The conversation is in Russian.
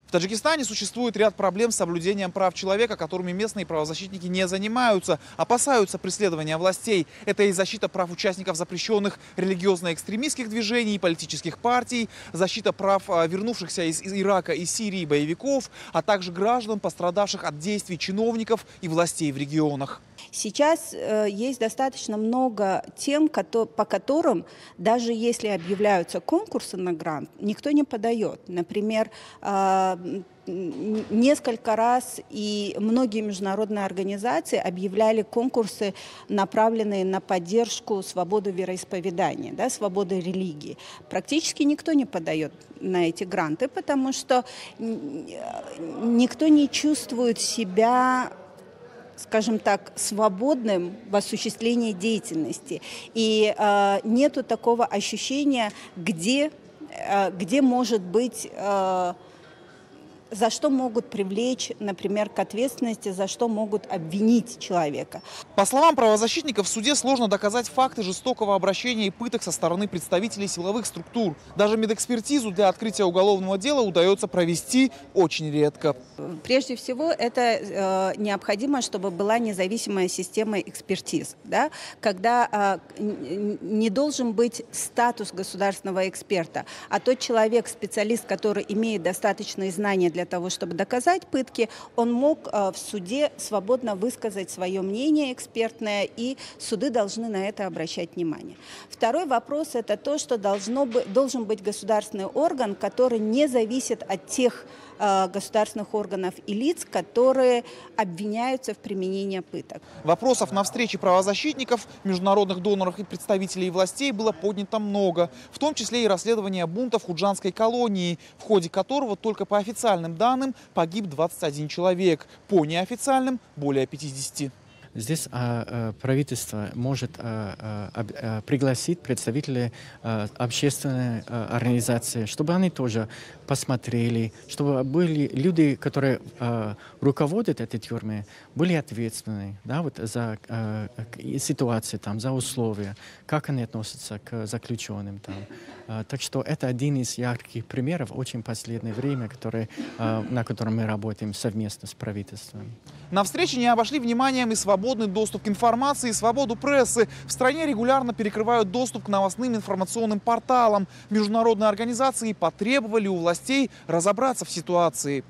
В Таджикистане существует ряд проблем с соблюдением прав человека, которыми местные правозащитники не занимаются, опасаются преследования властей. Это и защита прав участников запрещенных религиозно-экстремистских движений и политических партий, защита прав вернувшихся из Ирака и Сирии боевиков, а также граждан, пострадавших от действий чиновников и властей в регионах. Сейчас есть достаточно много тем, по которым, даже если объявляются конкурсы на грант, никто не подает. Например, несколько раз и многие международные организации объявляли конкурсы, направленные на поддержку свободы вероисповедания, да, свободы религии. Практически никто не подает на эти гранты, потому что никто не чувствует себя, скажем так, свободным в осуществлении деятельности. И нету такого ощущения, где может быть, за что могут привлечь, например, к ответственности, за что могут обвинить человека. По словам правозащитников, в суде сложно доказать факты жестокого обращения и пыток со стороны представителей силовых структур. Даже медэкспертизу для открытия уголовного дела удается провести очень редко. Прежде всего, это необходимо, чтобы была независимая система экспертиз, да? Когда не должен быть статус государственного эксперта, а тот человек, специалист, который имеет достаточные знания для того, чтобы доказать пытки, он мог в суде свободно высказать свое мнение экспертное, и суды должны на это обращать внимание. Второй вопрос – это то, что должен быть государственный орган, который не зависит от тех государственных органов и лиц, которые обвиняются в применении пыток. Вопросов на встрече правозащитников, международных доноров и представителей властей было поднято много, в том числе и расследование бунта в худжанской колонии, в ходе которого только по официальным данным погиб 21 человек, по неофициальным – более 50. Здесь правительство может пригласить представителей общественной организации, чтобы они тоже посмотрели, чтобы были люди, которые руководят этой тюрьмой, были ответственны, да, вот за ситуацию, там, за условия, как они относятся к заключенным. Там. Так что это один из ярких примеров очень последнее время, на котором мы работаем совместно с правительством. На встрече не обошли вниманием и свободный доступ к информации, и свободу прессы. В стране регулярно перекрывают доступ к новостным информационным порталам. Международные организации потребовали у властей разобраться в ситуации.